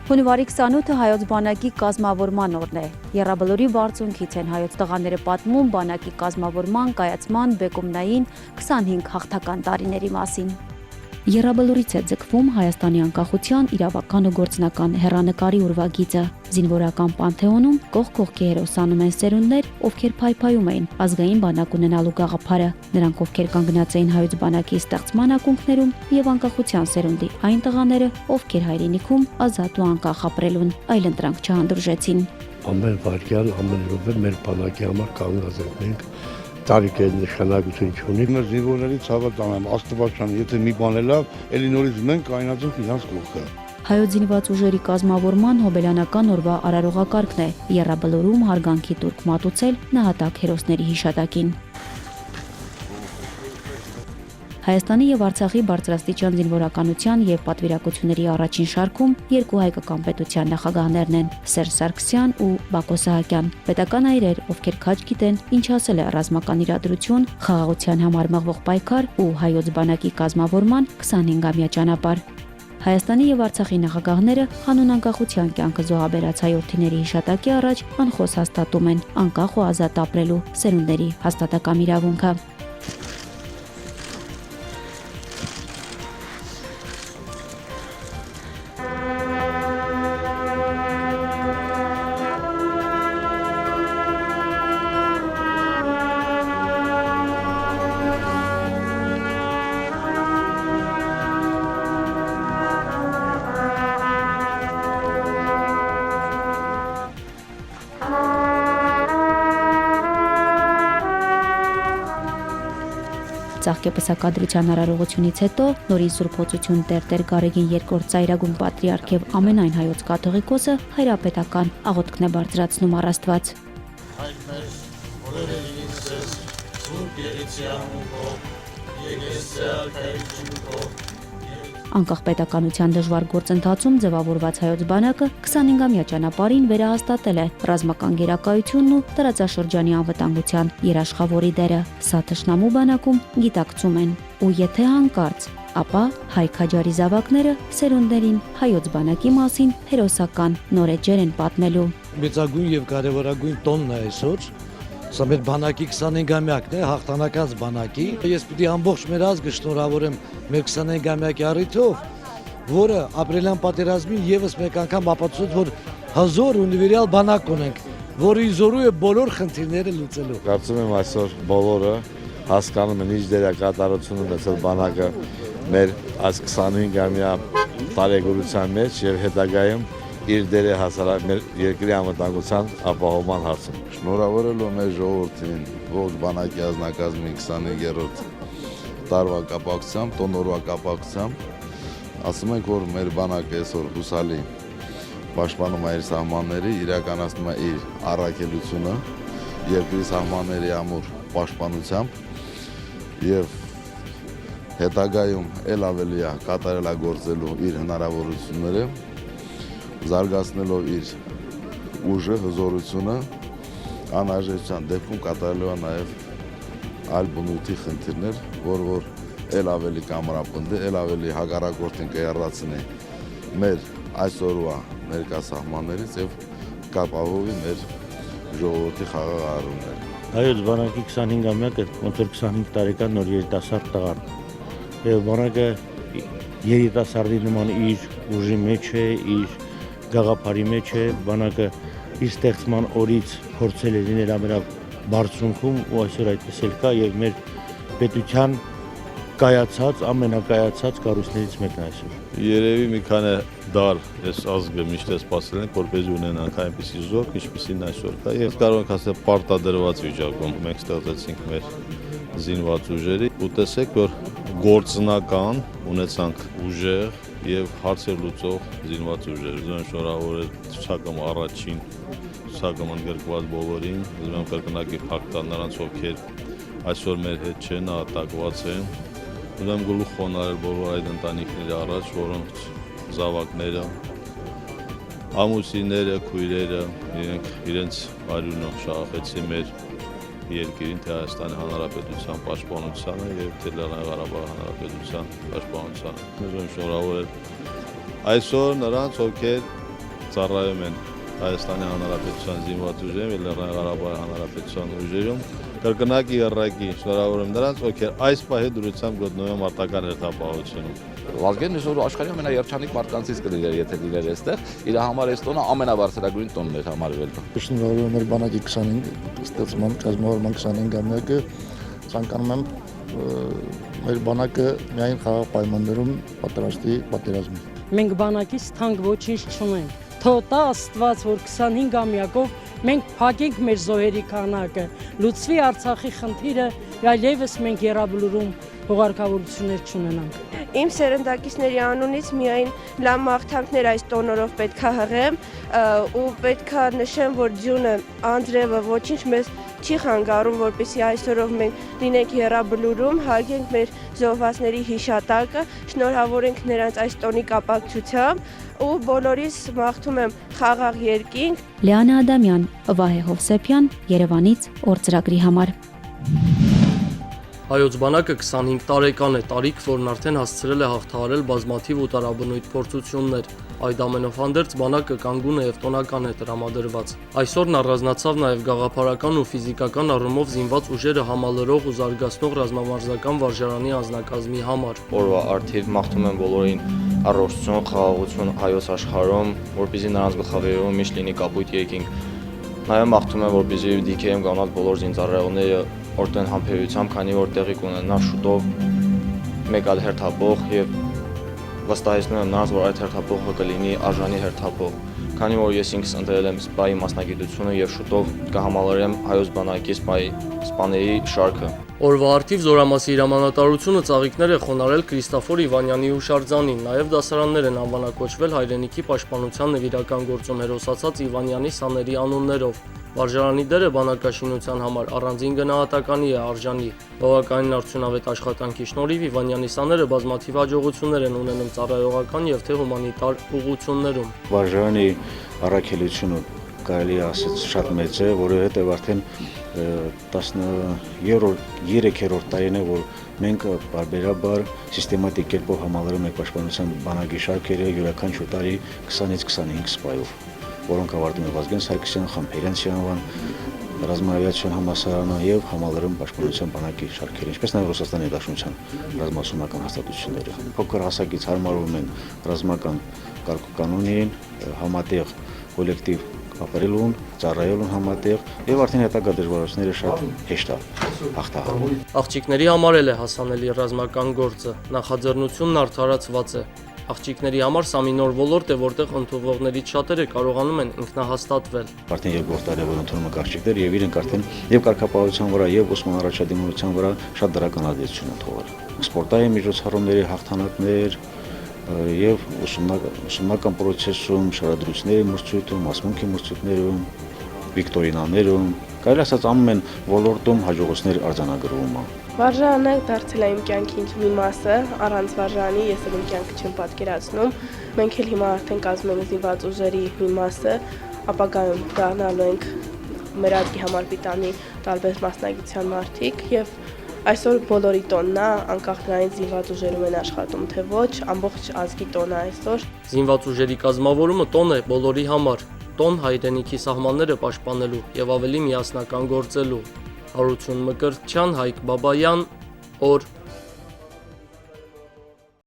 Հունվարի 28-ը հայոց բանակի կազմավորման օրն է։ Եռաբլուրի բարձունքից են հայոց տղաները պատմում բանակի կազմավորման, կայացման, բեկումնային 25 հաղթական տարիների մասին։ Եռաբլուրից է ձգվում Հայաստանի անկախության իրավական ու գործնական հեռանկարի ուրվագիծը։ Զինվորական պանթեոնում կողք կողքի հերոսանում են սերունդներ, ովքեր փայփայում էին ազգային բանակ ունենալու գաղափարը։ Նրանք, ովքեր կանգնած էին հայոց բանակի ստեղծման ակունքներում, եւ անկախության սերունդի այն տղաները, ովքեր հայրենիքում ազատ ու անկախ ապրելուն այլընտրանք չհանդուրժեցին։ Ամեն վայրկյան, ամեն րոպե մեր բանակի համար կանգնած ենք մենք։ Տարիքը նշանակություն չունի։ Մեր զինվորների ցավը տանեմ, Աստվածան, եթե մի բան է լավ, էլի նորից մենք կայնացենք իրանց կողքը։ Հայոց զինված ուժերի կազմավորման հոբելյանական օրվա արարողակարգն է Եռաբլուրում հարգանքի տուրք մատուցել նահատակ հերոսների հիշատակին։ Հայաստանի եւ Արցախի բարձրաստիճան զինվորականության եւ պատվիրակությունների առաջին շարքում երկու հայկական պետության նախագահներն են՝ Սերժ Սարգսյան ու Բակո Սահակյան, պետական այրեր, ովքեր քաջ գիտեն, ինչ ասել է ռազմական իրադրություն, խաղաղության համար մղվող պայքար ու հայոց բանակի կազմավորման 25-ամյա ճանապարհ։ Հայաստանի եւ Արցախի նախագահները հանուն անկախության կյանքը զոհաբերած հայրենիների հիշատակի առաջ անխոս հաստատում են անկախ ու ազատ ապրելու սերունդների հաստատակամ իրավունքը։ Ծաղկեպսակադրության արարողությունից հետո նորից Սուրբ Հոծություն Տեր Գարեգին II ծայրագուն պատրիարք եւ ամենայն հայոց կաթողիկոսը հայրապետական աղոթքն է բարձրացնում առ Աստված։ Անկախ պետականության դժվար գործընթացում ձևավորված հայոց բանակը 25-ամյա ճանապարհին վերահաստատել է ռազմական գերակայությունն ու տարածաշրջանի անվտանգության երաշխավորի դերը։ Սա թշնամու բանակում գիտակցում են։ Ու եթե հանկարծ, ապա հայ քաջարի զավակները սերունդներին հայոց բանակի մասին հերոսական նորեջեր են պատմելու։ Մեծագույն եւ կարեւորագույն տոնն է այսօր։ Սա մեր բանակի 25-ամյակն է, հաղթանակած բանակի։ Ես պիտի ամբողջ մեր ազգը շնորհավորեմ մեր 25-ամյակի առիթով, որը ապրիլյան պատերազմին եւս մեկ անգամ ապացուցեց, որ հզոր ու նվիրյալ բանակ ունենք, որը զորու է բոլոր խնդիրները լուծելու։ Կարծում եմ այսօր բոլորը հասկանում են ինչ դերակատարություն ունեցել բանակը մեր այս 25-ամյա տարեգրության մեջ եւ հետագայում իր դերը հասարակ մեր երկրի անվտանգության ապահովման հարցում։ Շնորհավորելով մեր ժողովրդին, ողջ բանակի ազնագազմի 25-րդ տարվա կապակցությամբ, տոնորվա կապակցությամբ, ասում ենք, որ մեր բանակը այսօր հուսալի պաշտպանում է իր սահմանների, իրականացնում է իր առաքելությունը երկրի սահմանների ամուր պաշտպանությամբ եւ հետագայում ել ավելի կատարելագործելու իր հնարավորությունները, զարգացնելով իր ուժը, հզորությունը, անհրաժեշտության դեպքում կատարելու է նաև այլ բնույթի խնդիրներ, որ ել ավելի կամրապնդի, ել ավելի հակառակորդին կերացնի մեր այսօրվա ներկա սահմաններից եւ կապահովի մեր ժողովրդի խաղաղ առումները։ Հայոց բանակի 25-ամյակը ոնց որ 25 տարեկան նոր երիտասարդ տղան։ Եվ բանակը երիտասարդի նման իր ուժի մեջ է, իր գաղափարի մեջ է, բանակը իր ստեղծման օրից փորձել է լինել ամենաբարձունքում ու այսօր այդպես էլ կա եւ մեր պետության կայացած, ամենակայացած կառույցներից մեկն է այսօր։ Երևի մի քանի դար այս ազգը միշտ է սպասել են, որպեսզի ունենանք այնպիսի զորք, ինչպիսին այսօր կա եւ կարող ենք ասել պարտադրված վիճակում մենք ստեղծեցինք մեր զինված ուժերի ու տեսեք որ գործնական ունեցանք ուժեղ եւ հարցեր լուծող զինված ուժեր։ Ուզում եմ շնորհավորել ցուցակում առաջին ցուցակում ընդգրկված բոլորին, ուզում եմ կրկնակի փակ տալ նրանց, ովքեր այսօր մեր հետ չեն, ատակված են։ Ուզում եմ գլուխ խոնարհել բոլոր այդ ընտանիքների առաջ, որոնց զավակները, ամուսինները, քույրերը իրենց արյունը շաղախեցին մեր երկրին, թե Հայաստանի Հանրապետության պաշտպանությանը եւ թե Լեռնային Ղարաբաղի Հանրապետության պաշտպանությանը։ Ուզում եմ շնորհավորել այսօր նրանց, ովքեր ծառայում են Հայաստանի Հանրապետության զինված ուժերում եւ Լեռնային Ղարաբաղի Հանրապետության ուժերում կրկնակի երրակի շնորհավորում նրանց, ովքեր այս պահի դրությամբ գտնվում են մարտական հերթապահությունում։ Վազգենն այսօր աշխարհի ամենաերջանիկ մարդկանցից կլիներ, եթե լիներ այստեղ, իր համար այս տոնը ամենաբարձրագույն տոնն էր համարվել։ Շնորհավորում մեր բանակի 25 ստեղծման կազմավորման 25-ամյակը ցանկանում եմ մեր բանակը միայն խաղաղ պայմաններում պատրաստի պատերազմին։ Մենք բանակից թանկ ոչինչ չունենք։ Թող տա Աստված, որ 25-ամյակով մենք փակենք մեր զոհերի քանակը, լուծվի Արցախի խնդիրը, այլևս մենք եռաբլուրում հողարկավորություններ չունենանք։ Իմ սերնդակիցների անունից միայն լավ մաղթանքներ այս տոնորով պետք է հղեմ ու պետք է նշեմ, որ ձյունը անձրևը ոչինչ մեզ չի խանգարում, որպեսզի այսօրով մենք լինենք եռաբլուրում, հարգենք մեր զոհվածների հիշատակը, շնորհավորենք նրանց այս տոնի կապակցությամբ ու բոլորիս մաղթում եմ խաղաղ երկինք։ Լիանա Ադամյան, Վահե Հովսեփյան, Երևանից օր ծրագրի համար։ Հայոց բանակը 25 տարեկան է, տարիք, որն արդեն հասցրել է հաղթահարել բազմաթիվ ու տարաբնույթ փորձություններ։ Այդ ամենով հանդերձ բանակը կանգուն է եւ տոնական է տրամադրված։ Այսօրն առանձնացավ նաեւ գաղափարական ու ֆիզիկական առումով զինված ուժերը համալրող ու զարգացնող ռազմամարզական վարժարանի անձնակազմի համար։ Օրվա արդիվ մաղթում եմ բոլորին առողջություն, խաղաղություն հայոց աշխարհում, որպեսզի նրանց գլխավերևում միշտ լինի կապույտ երկինք։ Նաեւ մաղթում եմ, որպեսզի դիքեյեմ կանած բոլոր զինծառայողները օրտեն համբերությամբ, քանի որ տեղի կունենա շուտով մեկ այլ հերթապող եւ վստահեցնում եմ նրանց, որ այդ հերթապողը կլինի արժանի հերթապող, քանի որ ես ինքս ընտրել եմ սպայի մասնագիտությունը եւ շուտով կհամալրեմ հայոց բանակի սպաների շարքը։ Օրվա արդիվ զորամասի հրամանատարությունը ծաղիկներ է խոնարհել Քրիստոֆոր Իվանյանի հուշարձանին, նաև դասարաններ են անվանակոչվել հայրենիքի պաշտպանության նվիրական գործում հերոսացած Իվանյանի սաների անուններով։ Վարժարանի դերը բանակաշինության համար առանձին գնահատականի է արժանի։ Բավականին արդյունավետ աշխատանքի շնորհիվ Իվանյանի սաները բազմաթիվ հաջողություններ են ունենում ծառայողական եւ թե հումանիտար ուղղություններում։ Վարժարանի առաքելությունը կարելի է ասած շատ մեծ է, որովհետեւ արդեն 13-րդ տարին է, որ մենք բարբերաբար սիստեմատիկ կերպով համալրում ենք պաշտպանության բանակի շարքերը յուրաքանչյուր տարի 20-ից 25 սպայով, որոնք ավարտում են Վազգեն Սարգսյան, Խամբերյանցի անվան ռազմավիացիոն համալսարանը եւ համալրում պաշտպանության բանակի շարքերը, ինչպես նաեւ Ռուսաստանի Դաշնության ռազմասունական հաստատությունները։ Փոքր հասակից հարմարվում են ռազմական կարգուկանոնին, համատեղ կոլեկտիվ ապրելուն, ծառայելուն համատեղ եւ արդեն հետագա դժվարությունները շատ հեշտ է հաղթահարում։ Աղջիկների համար էլ է հասանելի ռազմական գործը, նախաձեռնությունն արդարացված է։ Աղջիկների համար սա մի նոր ոլորտ է, որտեղ ընդունվողներից շատերը կարողանում են ինքնահաստատվել։ Արդեն երկրորդ տարի որ ընդունում են աղջիկներ եւ իրենք արդեն եւ կարգապահության վրա եւ ուսման առաջադիմության վրա շատ դրական ազդեցություն են թողել։ Սպորտային միջոցառումների հաղթանակներ եւ ուսումնական process-ում, շարադրությունների մրցույթում, մասմունքի մրցույթներում, վիկտորինաներում, կարելի ասած ամեն ոլորտում հաջողություններ արձանագրվում է։ Վարժարանը դարձել է իմ կյանքի մի մասը, առանց վարժարանի ես իմ կյանքը չեմ պատկերացնում։ Մենք էլ հիմա արդեն կազմում ենք զինված ուժերի մի մասը, ապագայում դառնալու ենք մեր ազգի համար պիտանի տարբեր մասնագիտության մարդիկ եւ այսօր բոլորի տոնն է, անկախ նրանից զինված ուժերում են աշխատում թե ոչ, ամբողջ ազգի տոնն է այսօր։ Զինված ուժերի կազմավորումը տոն է բոլորի համար, տոն հայրենիքի սահմանները պաշտպանելու եւ ավելի միասնական գործելու։ Հարություն Մկրտչյան, Հայկ Բաբայան, օր